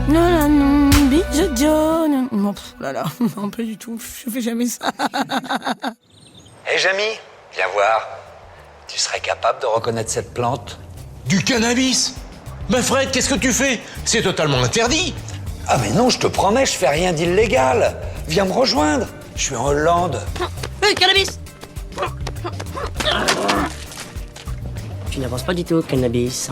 Non, non, non, bisous, John. Non, là, non, pas du tout, je fais jamais ça. Hé Jamy, viens voir. Tu serais capable de reconnaître cette plante ? Du cannabis ? Ben Fred, qu'est-ce que tu fais ? C'est totalement interdit. Ah mais non, je te promets, je fais rien d'illégal. Viens me rejoindre, je suis en Hollande. Cannabis! Tu n'avances pas du tout, cannabis.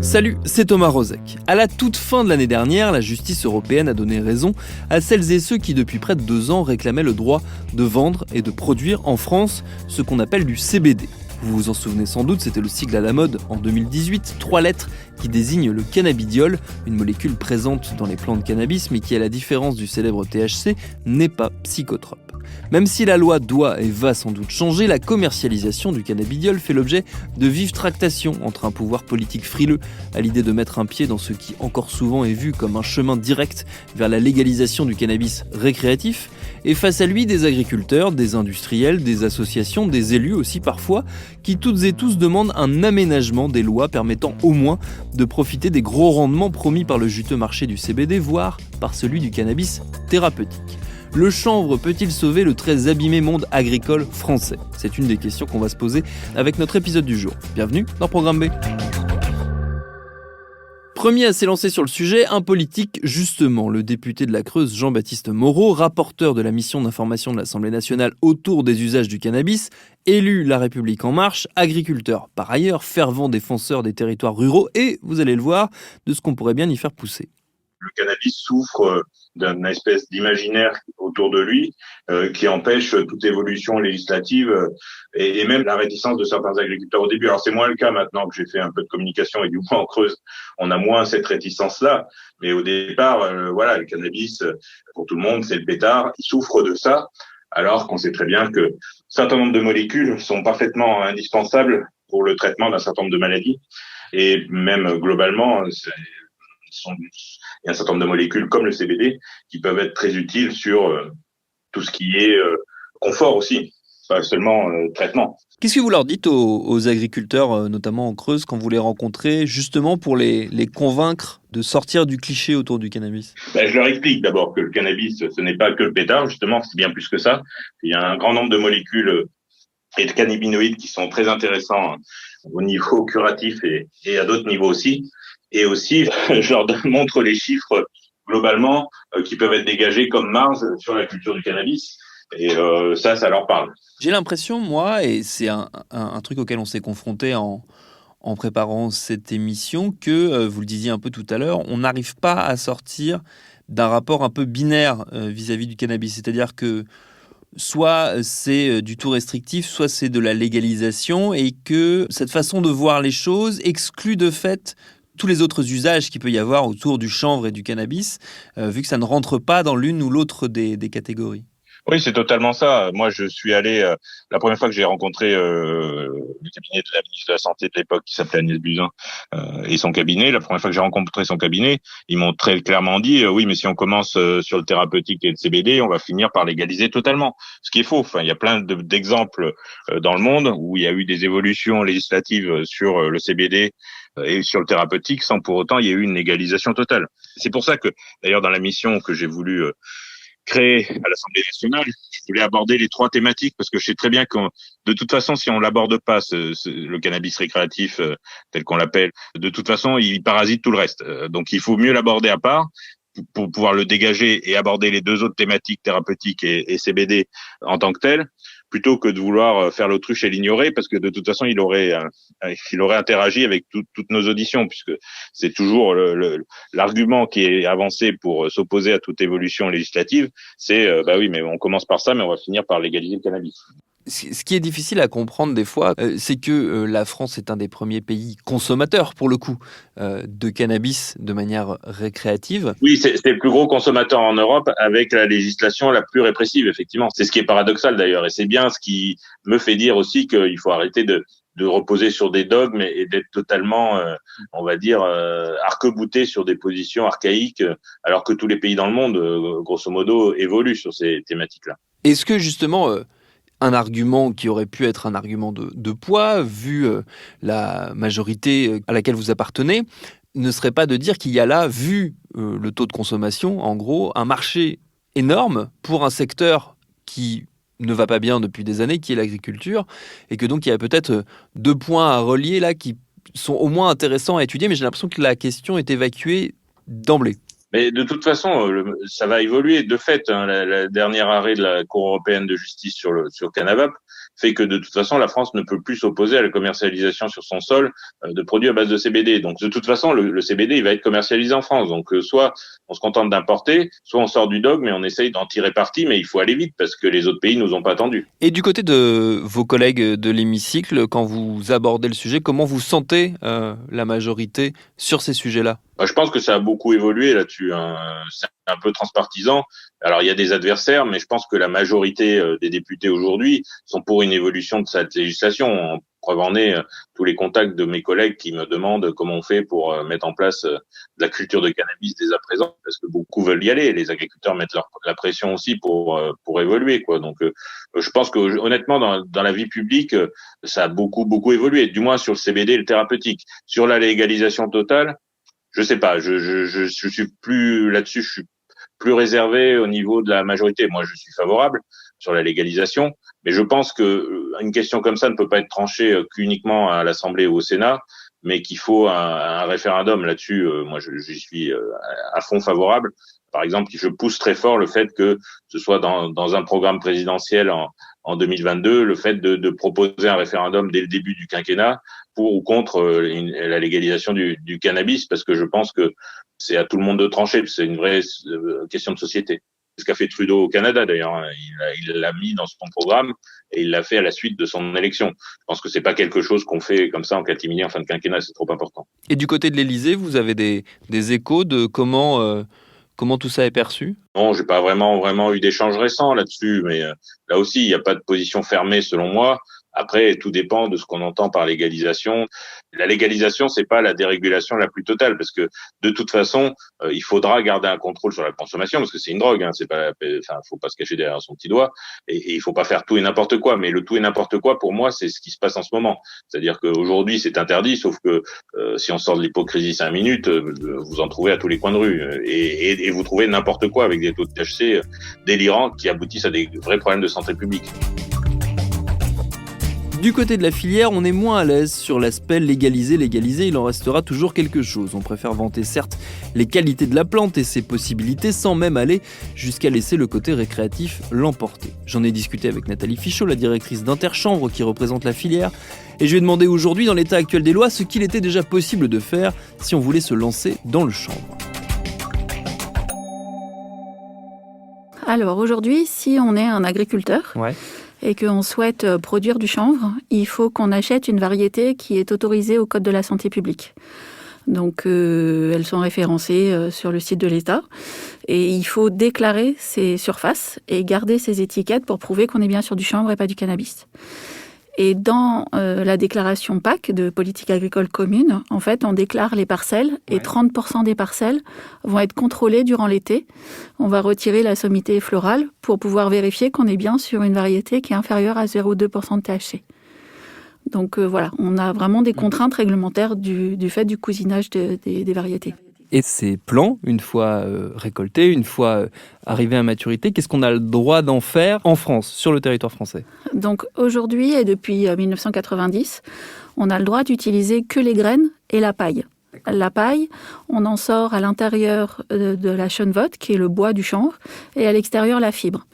Salut, c'est Thomas Rozek. À la toute fin de l'année dernière, la justice européenne a donné raison à celles et ceux qui, depuis près de 2 ans, réclamaient le droit de vendre et de produire en France ce qu'on appelle du CBD. Vous vous en souvenez sans doute, c'était le sigle à la mode en 2018, 3 lettres qui désignent le cannabidiol, une molécule présente dans les plantes de cannabis mais qui, à la différence du célèbre THC, n'est pas psychotrope. Même si la loi doit et va sans doute changer, la commercialisation du cannabidiol fait l'objet de vives tractations entre un pouvoir politique frileux à l'idée de mettre un pied dans ce qui encore souvent est vu comme un chemin direct vers la légalisation du cannabis récréatif, et face à lui des agriculteurs, des industriels, des associations, des élus aussi parfois, qui toutes et tous demandent un aménagement des lois permettant au moins de profiter des gros rendements promis par le juteux marché du CBD, voire par celui du cannabis thérapeutique. Le chanvre peut-il sauver le très abîmé monde agricole français ? C'est une des questions qu'on va se poser avec notre épisode du jour. Bienvenue dans Programme B. Premier à s'élancer sur le sujet, un politique justement, le député de la Creuse Jean-Baptiste Moreau, rapporteur de la mission d'information de l'Assemblée nationale autour des usages du cannabis, élu La République En Marche, agriculteur par ailleurs, fervent défenseur des territoires ruraux et, vous allez le voir, de ce qu'on pourrait bien y faire pousser. Le cannabis souffre d'une espèce d'imaginaire autour de lui qui empêche toute évolution législative et même la réticence de certains agriculteurs au début. Alors c'est moins le cas maintenant que j'ai fait un peu de communication et du coup en Creuse, on a moins cette réticence-là. Mais au départ, voilà, le cannabis, pour tout le monde, c'est le pétard. Il souffre de ça, alors qu'on sait très bien que un certain nombre de molécules sont parfaitement indispensables pour le traitement d'un certain nombre de maladies. Et même globalement, il y a un certain nombre de molécules comme le CBD qui peuvent être très utiles sur tout ce qui est confort aussi, pas seulement traitement. Qu'est-ce que vous leur dites aux agriculteurs, notamment en Creuse, quand vous les rencontrez, justement pour les convaincre de sortir du cliché autour du cannabis ? Je leur explique d'abord que le cannabis, ce n'est pas que le pétard, justement, c'est bien plus que ça. Il y a un grand nombre de molécules et de cannabinoïdes qui sont très intéressants au niveau curatif et à d'autres niveaux aussi. Et aussi, je leur montre les chiffres globalement qui peuvent être dégagés comme marge sur la culture du cannabis. Et ça leur parle. J'ai l'impression, moi, et c'est un truc auquel on s'est confronté en préparant cette émission, que, vous le disiez un peu tout à l'heure, on n'arrive pas à sortir d'un rapport un peu binaire vis-à-vis du cannabis. C'est-à-dire que soit c'est du tout restrictif, soit c'est de la légalisation, et que cette façon de voir les choses exclut de fait tous les autres usages qu'il peut y avoir autour du chanvre et du cannabis, vu que ça ne rentre pas dans l'une ou l'autre des catégories. Oui, c'est totalement ça. Moi, je suis allé, la première fois que j'ai rencontré le cabinet de la ministre de la Santé de l'époque, qui s'appelait Agnès Buzyn, et son cabinet, la première fois que j'ai rencontré son cabinet, ils m'ont très clairement dit, oui, mais si on commence sur le thérapeutique et le CBD, on va finir par légaliser totalement. Ce qui est faux. Enfin, il y a plein d'exemples dans le monde où il y a eu des évolutions législatives sur le CBD et sur le thérapeutique sans pour autant il y ait eu une légalisation totale. C'est pour ça que, d'ailleurs, dans la mission que j'ai voulu créer à l'Assemblée nationale, je voulais aborder les 3 thématiques parce que je sais très bien que de toute façon, si on l'aborde pas, le cannabis récréatif tel qu'on l'appelle, de toute façon, il parasite tout le reste. Donc, il faut mieux l'aborder à part pour pouvoir le dégager et aborder les 2 autres thématiques thérapeutiques et CBD en tant que telles, plutôt que de vouloir faire l'autruche et l'ignorer, parce que de toute façon, il aurait interagi avec toutes nos auditions, puisque c'est toujours l'argument qui est avancé pour s'opposer à toute évolution législative, c'est oui, mais on commence par ça, mais on va finir par légaliser le cannabis. Ce qui est difficile à comprendre des fois, c'est que la France est un des premiers pays consommateurs, pour le coup, de cannabis de manière récréative. Oui, c'est le plus gros consommateur en Europe avec la législation la plus répressive, effectivement. C'est ce qui est paradoxal d'ailleurs, et c'est bien ce qui me fait dire aussi qu'il faut arrêter de reposer sur des dogmes et d'être totalement, on va dire, arc-bouté sur des positions archaïques, alors que tous les pays dans le monde, grosso modo, évoluent sur ces thématiques-là. Est-ce que justement un argument qui aurait pu être un argument de poids, vu la majorité à laquelle vous appartenez, ne serait pas de dire qu'il y a là, vu le taux de consommation, en gros, un marché énorme pour un secteur qui ne va pas bien depuis des années, qui est l'agriculture, et que donc il y a peut-être 2 points à relier là qui sont au moins intéressants à étudier, mais j'ai l'impression que la question est évacuée d'emblée. Mais de toute façon, ça va évoluer. De fait, la dernière arrêt de la Cour européenne de justice sur Canavap fait que de toute façon, la France ne peut plus s'opposer à la commercialisation sur son sol de produits à base de CBD. Donc de toute façon, le CBD, il va être commercialisé en France. Donc soit on se contente d'importer, soit on sort du dogme et on essaye d'en tirer parti, mais il faut aller vite parce que les autres pays nous ont pas attendus. Et du côté de vos collègues de l'hémicycle, quand vous abordez le sujet, comment vous sentez la majorité sur ces sujets-là ? Je pense que ça a beaucoup évolué là-dessus. C'est un peu transpartisan. Alors, il y a des adversaires, mais je pense que la majorité des députés aujourd'hui sont pour une évolution de cette législation. Preuve en est tous les contacts de mes collègues qui me demandent comment on fait pour mettre en place de la culture de cannabis dès à présent, parce que beaucoup veulent y aller. Les agriculteurs mettent la pression aussi pour évoluer, quoi. Donc, je pense que honnêtement, dans la vie publique, ça a beaucoup évolué. Du moins sur le CBD, le thérapeutique, sur la légalisation totale. Je sais pas, je suis plus là-dessus, je suis plus réservé au niveau de la majorité. Moi, je suis favorable sur la légalisation, mais je pense que une question comme ça ne peut pas être tranchée qu'uniquement à l'Assemblée ou au Sénat, mais qu'il faut un référendum là-dessus. Moi, j'y suis à fond favorable. Par exemple, je pousse très fort le fait que ce soit dans un programme présidentiel en 2022, le fait de proposer un référendum dès le début du quinquennat pour ou contre la légalisation du cannabis, parce que je pense que c'est à tout le monde de trancher, c'est une vraie question de société. C'est ce qu'a fait Trudeau au Canada d'ailleurs, il l'a mis dans son programme et il l'a fait à la suite de son élection. Je pense que c'est pas quelque chose qu'on fait comme ça en catimini en fin de quinquennat, c'est trop important. Et du côté de l'Élysée, vous avez des échos de comment tout ça est perçu ? Non, j'ai pas vraiment eu d'échanges récents là-dessus, mais là aussi, il n'y a pas de position fermée selon moi. Après, tout dépend de ce qu'on entend par légalisation. La légalisation, c'est pas la dérégulation la plus totale, parce que de toute façon, il faudra garder un contrôle sur la consommation, parce que c'est une drogue. C'est pas, faut pas se cacher derrière son petit doigt, et il faut pas faire tout et n'importe quoi. Mais le tout et n'importe quoi, pour moi, c'est ce qui se passe en ce moment. C'est-à-dire qu'aujourd'hui, c'est interdit, sauf que si on sort de l'hypocrisie 5 minutes, vous en trouvez à tous les coins de rue, et vous trouvez n'importe quoi avec des taux de THC délirants qui aboutissent à des vrais problèmes de santé publique. Du côté de la filière, on est moins à l'aise sur l'aspect légalisé, il en restera toujours quelque chose. On préfère vanter certes les qualités de la plante et ses possibilités sans même aller jusqu'à laisser le côté récréatif l'emporter. J'en ai discuté avec Nathalie Fichot, la directrice d'Interchambre qui représente la filière, et je lui ai demandé aujourd'hui, dans l'état actuel des lois, ce qu'il était déjà possible de faire si on voulait se lancer dans le chanvre. Alors aujourd'hui, si on est un agriculteur, et qu'on souhaite produire du chanvre, il faut qu'on achète une variété qui est autorisée au Code de la santé publique. Donc elles sont référencées sur le site de l'État et il faut déclarer ces surfaces et garder ces étiquettes pour prouver qu'on est bien sur du chanvre et pas du cannabis. Et dans la déclaration PAC de politique agricole commune, en fait, on déclare les parcelles et 30% des parcelles vont être contrôlées durant l'été. On va retirer la sommité florale pour pouvoir vérifier qu'on est bien sur une variété qui est inférieure à 0,2% de THC. Donc voilà, on a vraiment des contraintes réglementaires du fait du cousinage des variétés. Et ces plants, une fois récoltés, une fois arrivés à maturité, qu'est-ce qu'on a le droit d'en faire en France, sur le territoire français ? Donc aujourd'hui et depuis 1990, on a le droit d'utiliser que les graines et la paille. La paille, on en sort à l'intérieur de la chenevotte, qui est le bois du chanvre, et à l'extérieur la fibre.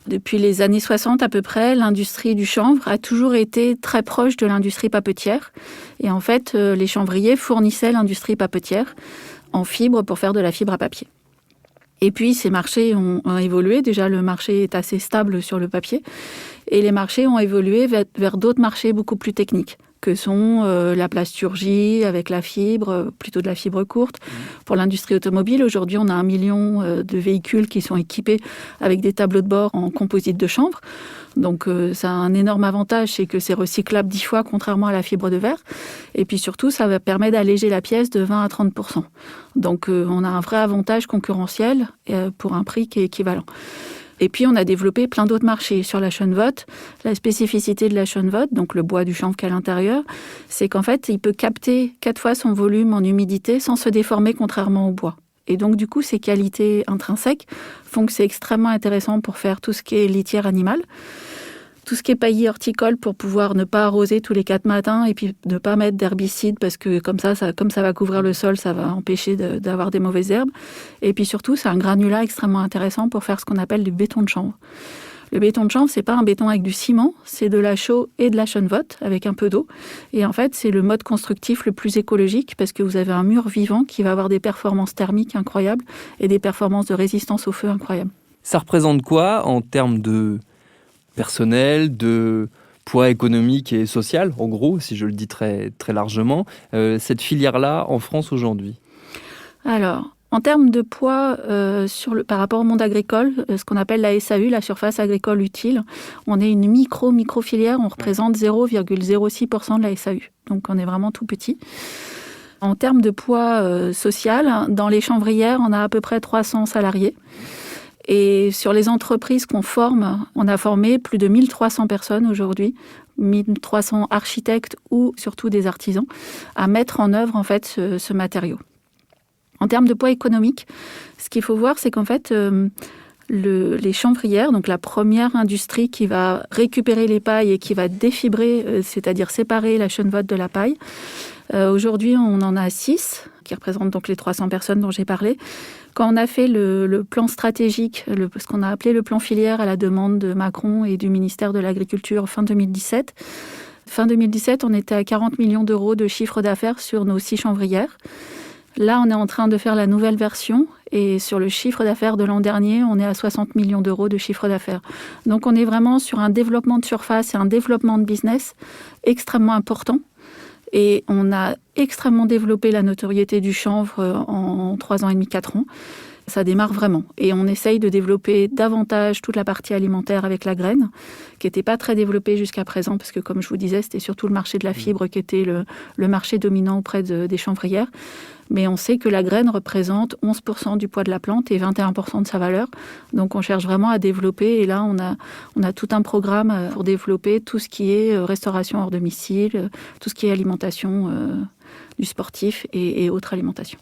Depuis les années 60 à peu près, l'industrie du chanvre a toujours été très proche de l'industrie papetière. Et en fait, les chanvriers fournissaient l'industrie papetière en fibre pour faire de la fibre à papier. Et puis, ces marchés ont évolué. Déjà, le marché est assez stable sur le papier. Et les marchés ont évolué vers d'autres marchés beaucoup plus techniques, que sont la plasturgie avec la fibre, plutôt de la fibre courte. Pour l'industrie automobile, aujourd'hui, on a 1 million de véhicules qui sont équipés avec des tableaux de bord en composite de chanvre. Donc, ça a un énorme avantage, c'est que c'est recyclable 10 fois, contrairement à la fibre de verre. Et puis surtout, ça va permettre d'alléger la pièce de 20 à 30%. Donc, on a un vrai avantage concurrentiel pour un prix qui est équivalent. Et puis, on a développé plein d'autres marchés sur la Chêne-Vote. La spécificité de la Chêne-Vote, donc le bois du chanvre qui est à l'intérieur, c'est qu'en fait, il peut capter 4 fois son volume en humidité sans se déformer, contrairement au bois. Et donc, du coup, ces qualités intrinsèques font que c'est extrêmement intéressant pour faire tout ce qui est litière animale. Tout ce qui est paillis horticole pour pouvoir ne pas arroser tous les 4 matins et puis ne pas mettre d'herbicide parce que comme ça va couvrir le sol, ça va empêcher d'avoir des mauvaises herbes. Et puis surtout, c'est un granulat extrêmement intéressant pour faire ce qu'on appelle du béton de chanvre. Le béton de chanvre, c'est pas un béton avec du ciment, c'est de la chaux et de la Chêne-Vote avec un peu d'eau. Et en fait, c'est le mode constructif le plus écologique parce que vous avez un mur vivant qui va avoir des performances thermiques incroyables et des performances de résistance au feu incroyables. Ça représente quoi en termes de personnel, de poids économique et social, en gros, si je le dis très, très largement, cette filière-là en France aujourd'hui? Alors, en termes de poids par rapport au monde agricole, ce qu'on appelle la SAU, la surface agricole utile, on est une micro-filière, on représente 0,06% de la SAU. Donc on est vraiment tout petit. En termes de poids social, dans les chanvrières, on a à peu près 300 salariés. Et sur les entreprises qu'on forme, on a formé plus de 1300 personnes aujourd'hui, 1300 architectes ou surtout des artisans, à mettre en œuvre en fait ce matériau. En termes de poids économique, ce qu'il faut voir, c'est qu'en fait, les chanvrières, donc la première industrie qui va récupérer les pailles et qui va défibrer, c'est-à-dire séparer la Chêne-Vote de la paille, aujourd'hui, on en a 6, qui représentent donc les 300 personnes dont j'ai parlé. Quand on a fait le plan stratégique, ce qu'on a appelé le plan filière à la demande de Macron et du ministère de l'Agriculture fin 2017, on était à 40 millions d'euros de chiffre d'affaires sur nos 6 chanvrières. Là, on est en train de faire la nouvelle version et sur le chiffre d'affaires de l'an dernier, on est à 60 millions d'euros de chiffre d'affaires. Donc, on est vraiment sur un développement de surface et un développement de business extrêmement important. Et on a extrêmement développé la notoriété du chanvre en 3 ans et demi, 4 ans. Ça démarre vraiment. Et on essaye de développer davantage toute la partie alimentaire avec la graine, qui n'était pas très développée jusqu'à présent, parce que comme je vous disais, c'était surtout le marché de la fibre qui était le marché dominant auprès des chanvrières. Mais on sait que la graine représente 11% du poids de la plante et 21% de sa valeur. Donc on cherche vraiment à développer. Et là, on a tout un programme pour développer tout ce qui est restauration hors domicile, tout ce qui est alimentation du sportif et autres alimentations.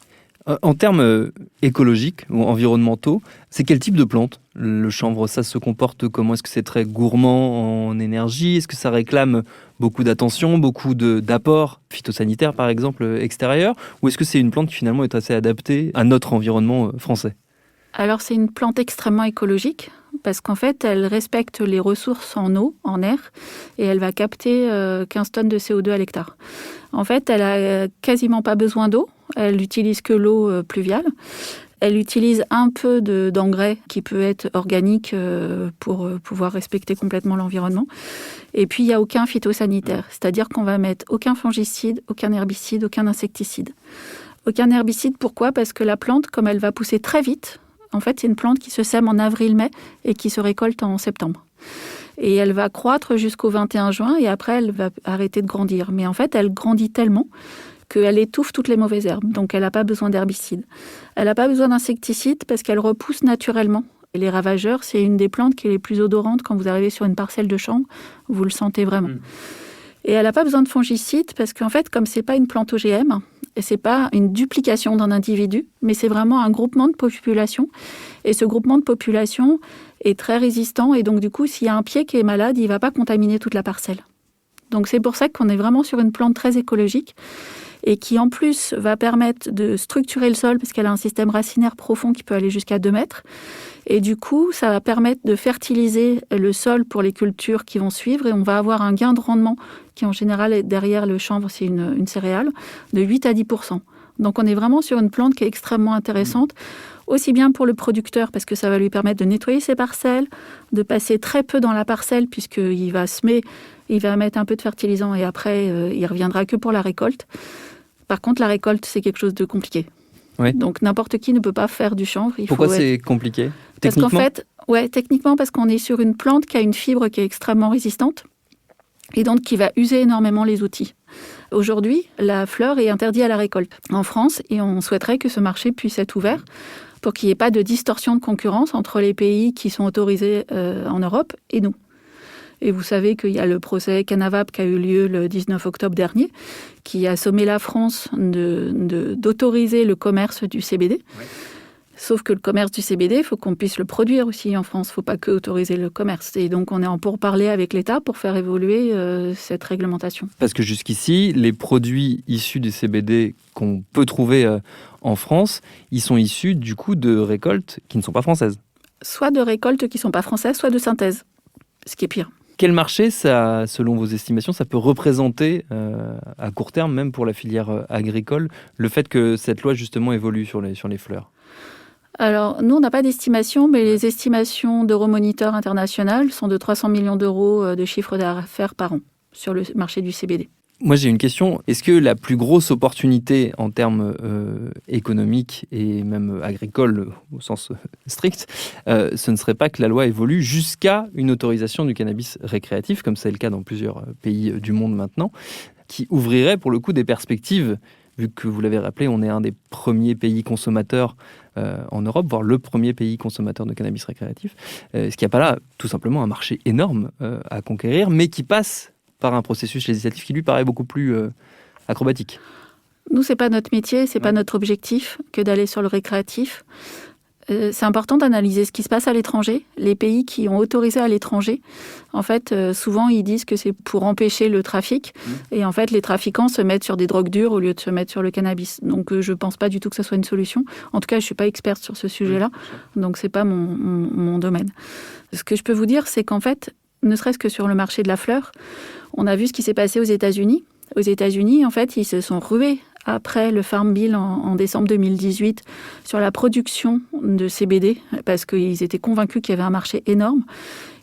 En termes écologiques ou environnementaux, c'est quel type de plante, le chanvre? Ça se comporte comment? Est-ce que c'est très gourmand en énergie? Est-ce que ça réclame beaucoup d'attention, beaucoup d'apports phytosanitaires, par exemple, extérieurs? Ou est-ce que c'est une plante qui finalement est assez adaptée à notre environnement français? Alors c'est une plante extrêmement écologique parce qu'en fait elle respecte les ressources en eau, en air, et elle va capter 15 tonnes de CO2 à l'hectare. En fait elle a quasiment pas besoin d'eau, elle n'utilise que l'eau pluviale. Elle utilise un peu d'engrais qui peut être organique pour pouvoir respecter complètement l'environnement. Et puis il n'y a aucun phytosanitaire, c'est-à-dire qu'on va mettre aucun fongicide, aucun herbicide, aucun insecticide. Aucun herbicide, pourquoi? Parce que la plante, comme elle va pousser très vite, en fait, c'est une plante qui se sème en avril-mai et qui se récolte en septembre. Et elle va croître jusqu'au 21 juin et après, elle va arrêter de grandir. Mais en fait, elle grandit tellement qu'elle étouffe toutes les mauvaises herbes. Donc, elle n'a pas besoin d'herbicide. Elle n'a pas besoin d'insecticide parce qu'elle repousse naturellement. Et les ravageurs, c'est une des plantes qui est les plus odorantes. Quand vous arrivez sur une parcelle de chanvre, vous le sentez vraiment. Et elle n'a pas besoin de fongicide parce qu'en fait, comme c'est pas une plante OGM, et c'est pas une duplication d'un individu, mais c'est vraiment un groupement de population. Et ce groupement de population est très résistant. Et donc, du coup, s'il y a un pied qui est malade, il ne va pas contaminer toute la parcelle. Donc, c'est pour ça qu'on est vraiment sur une plante très écologique et qui, en plus, va permettre de structurer le sol parce qu'elle a un système racinaire profond qui peut aller jusqu'à 2 mètres. Et du coup, ça va permettre de fertiliser le sol pour les cultures qui vont suivre et on va avoir un gain de rendement qui, en général, est derrière le chanvre, c'est une céréale, de 8 à 10%. Donc, on est vraiment sur une plante qui est extrêmement intéressante, aussi bien pour le producteur parce que ça va lui permettre de nettoyer ses parcelles, de passer très peu dans la parcelle puisqu'il va semer, il va mettre un peu de fertilisant et après, il reviendra que pour la récolte. Par contre, la récolte, c'est quelque chose de compliqué. Oui. Donc, n'importe qui ne peut pas faire du chanvre. Pourquoi c'est compliqué? Parce qu'en fait, techniquement, parce qu'on est sur une plante qui a une fibre qui est extrêmement résistante et donc qui va user énormément les outils. Aujourd'hui, la fleur est interdite à la récolte en France et on souhaiterait que ce marché puisse être ouvert pour qu'il n'y ait pas de distorsion de concurrence entre les pays qui sont autorisés en Europe et nous. Et vous savez qu'il y a le procès Canavap qui a eu lieu le 19 octobre dernier, qui a sommé la France d'autoriser le commerce du CBD. Ouais. Sauf que le commerce du CBD, il faut qu'on puisse le produire aussi en France. Il ne faut pas que autoriser le commerce. Et donc, on est en pourparlers avec l'État pour faire évoluer cette réglementation. Parce que jusqu'ici, les produits issus du CBD qu'on peut trouver en France, ils sont issus du coup de récoltes qui ne sont pas françaises. Soit de récoltes qui ne sont pas françaises, soit de synthèse, ce qui est pire. Quel marché, ça, selon vos estimations, ça peut représenter à court terme, même pour la filière agricole, le fait que cette loi justement évolue sur les fleurs ? Alors, nous, on n'a pas d'estimation, mais les estimations d'Euromonitor International sont de 300 millions d'euros de chiffre d'affaires par an sur le marché du CBD. Moi, j'ai une question. Est-ce que la plus grosse opportunité en termes économiques et même agricoles au sens strict, ce ne serait pas que la loi évolue jusqu'à une autorisation du cannabis récréatif, comme c'est le cas dans plusieurs pays du monde maintenant, qui ouvrirait pour le coup des perspectives, vu que vous l'avez rappelé, on est un des premiers pays consommateurs en Europe, voire le premier pays consommateur de cannabis récréatif. Est-ce qu'il n'y a pas là tout simplement un marché énorme à conquérir, mais qui passe par un processus législatif qui lui paraît beaucoup plus acrobatique? Nous, c'est pas notre métier, c'est pas notre objectif que d'aller sur le récréatif. C'est important d'analyser ce qui se passe à l'étranger. Les pays qui ont autorisé à l'étranger, en fait, souvent, ils disent que c'est pour empêcher le trafic. Et en fait, les trafiquants se mettent sur des drogues dures au lieu de se mettre sur le cannabis. Donc, je ne pense pas du tout que ce soit une solution. En tout cas, je ne suis pas experte sur ce sujet-là. Donc, ce n'est pas mon domaine. Ce que je peux vous dire, c'est qu'en fait, ne serait-ce que sur le marché de la fleur, on a vu ce qui s'est passé aux États-Unis. Aux États-Unis, en fait, ils se sont rués après le Farm Bill en décembre 2018 sur la production de CBD parce qu'ils étaient convaincus qu'il y avait un marché énorme.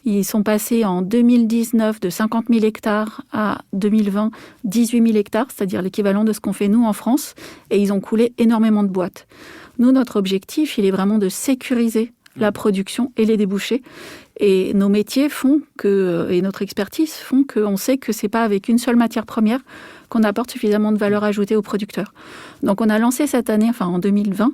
Ils sont passés en 2019 de 50 000 hectares à 2020 18 000 hectares, c'est-à-dire l'équivalent de ce qu'on fait nous en France, et ils ont coulé énormément de boîtes. Nous, notre objectif, il est vraiment de sécuriser la production et les débouchés. Et nos métiers font que, et notre expertise font qu'on sait que c'est pas avec une seule matière première qu'on apporte suffisamment de valeur ajoutée aux producteurs. Donc on a lancé cette année, en 2020,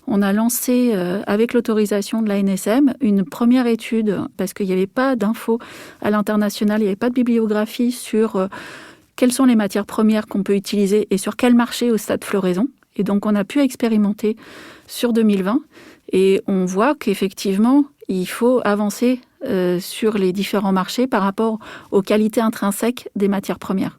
on a lancé avec l'autorisation de l'ANSM une première étude parce qu'il n'y avait pas d'infos à l'international, il n'y avait pas de bibliographie sur quelles sont les matières premières qu'on peut utiliser et sur quel marché au stade floraison. Et donc on a pu expérimenter sur 2020 et on voit qu'effectivement il faut avancer sur les différents marchés par rapport aux qualités intrinsèques des matières premières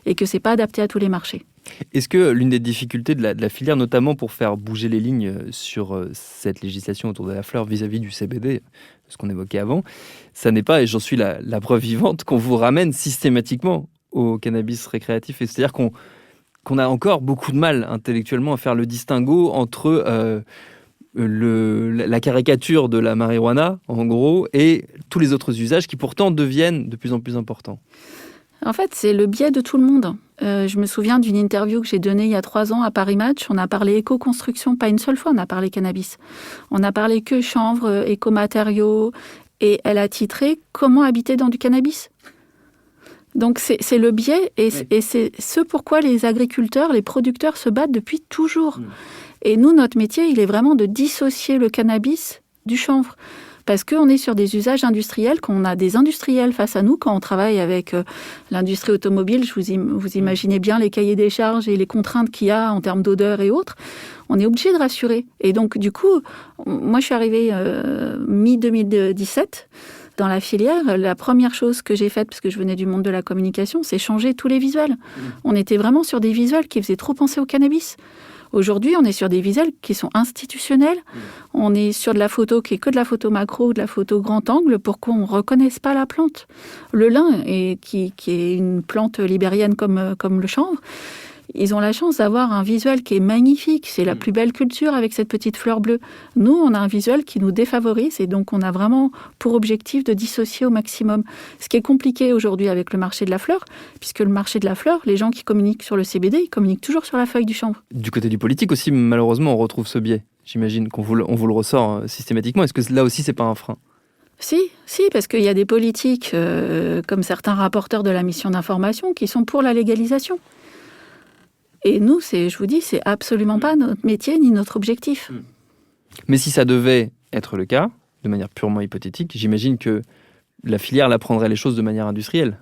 et que c'est pas adapté à tous les marchés. Est-ce que l'une des difficultés de la filière, notamment pour faire bouger les lignes sur cette législation autour de la fleur vis-à-vis du CBD, ce qu'on évoquait avant, ça n'est pas, et j'en suis la preuve vivante, qu'on vous ramène systématiquement au cannabis récréatif, c'est-à-dire qu'on a encore beaucoup de mal intellectuellement à faire le distinguo entre la caricature de la marijuana, en gros, et tous les autres usages qui pourtant deviennent de plus en plus importants. En fait, c'est le biais de tout le monde. Je me souviens d'une interview que j'ai donnée il y a 3 ans à Paris Match. On a parlé éco-construction, pas une seule fois, on a parlé cannabis. On a parlé que chanvre, éco-matériaux, et elle a titré « Comment habiter dans du cannabis ?» Donc c'est le biais, et c'est ce pourquoi les agriculteurs, les producteurs se battent depuis toujours. Et nous, notre métier, il est vraiment de dissocier le cannabis du chanvre. Parce qu'on est sur des usages industriels, qu'on a des industriels face à nous, quand on travaille avec l'industrie automobile, vous imaginez bien les cahiers des charges et les contraintes qu'il y a en termes d'odeur et autres, on est obligé de rassurer. Et donc, du coup, moi, je suis arrivée mi-2017 dans la filière. La première chose que j'ai faite, parce que je venais du monde de la communication, c'est changer tous les visuels. On était vraiment sur des visuels qui faisaient trop penser au cannabis. Aujourd'hui, on est sur des visuels qui sont institutionnels. On est sur de la photo qui est que de la photo macro ou de la photo grand angle pour qu'on ne reconnaisse pas la plante. Le lin, qui est une plante libérienne comme le chanvre, ils ont la chance d'avoir un visuel qui est magnifique. C'est la plus belle culture avec cette petite fleur bleue. Nous, on a un visuel qui nous défavorise et donc on a vraiment pour objectif de dissocier au maximum. Ce qui est compliqué aujourd'hui avec le marché de la fleur, puisque le marché de la fleur, les gens qui communiquent sur le CBD, ils communiquent toujours sur la feuille du chanvre. Du côté du politique aussi, malheureusement, on retrouve ce biais. J'imagine qu'on vous le ressort systématiquement. Est-ce que là aussi, c'est pas un frein ? Si, parce qu'il y a des politiques, comme certains rapporteurs de la mission d'information, qui sont pour la légalisation. Et nous, je vous dis, c'est absolument pas notre métier ni notre objectif. Mais si ça devait être le cas, de manière purement hypothétique, j'imagine que la filière la prendrait les choses de manière industrielle.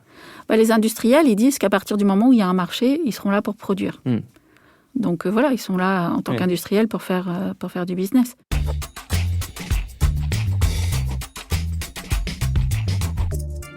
Les industriels, ils disent qu'à partir du moment où il y a un marché, ils seront là pour produire. Donc voilà, ils sont là en tant qu'industriels pour faire du business.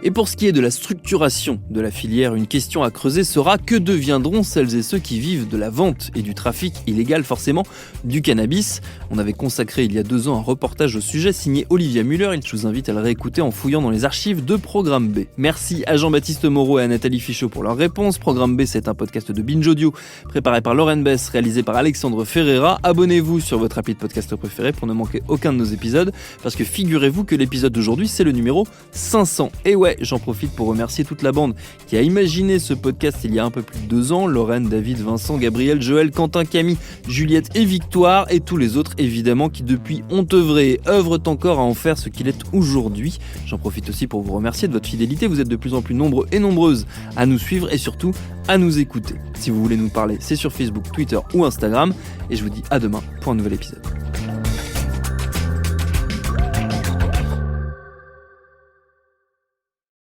Et pour ce qui est de la structuration de la filière, une question à creuser sera: que deviendront celles et ceux qui vivent de la vente et du trafic illégal forcément du cannabis? On avait consacré il y a 2 ans un reportage au sujet signé Olivia Muller, je vous invite à le réécouter en fouillant dans les archives de Programme B. Merci à Jean-Baptiste Moreau et à Nathalie Fichot pour leurs réponses. Programme B, c'est un podcast de Binge Audio préparé par Lauren Bess, réalisé par Alexandre Ferreira. Abonnez-vous sur votre appli de podcast préféré pour ne manquer aucun de nos épisodes, parce que figurez-vous que l'épisode d'aujourd'hui, c'est le numéro 500. Et ouais, j'en profite pour remercier toute la bande qui a imaginé ce podcast il y a un peu plus de 2 ans. Lorraine, David, Vincent, Gabriel, Joël, Quentin, Camille, Juliette et Victoire, et tous les autres évidemment qui depuis ont œuvré et œuvrent encore à en faire ce qu'il est aujourd'hui. J'en profite aussi pour vous remercier de votre fidélité. Vous êtes de plus en plus nombreux et nombreuses à nous suivre et surtout à nous écouter. Si vous voulez nous parler, c'est sur Facebook, Twitter ou Instagram. Et je vous dis à demain pour un nouvel épisode.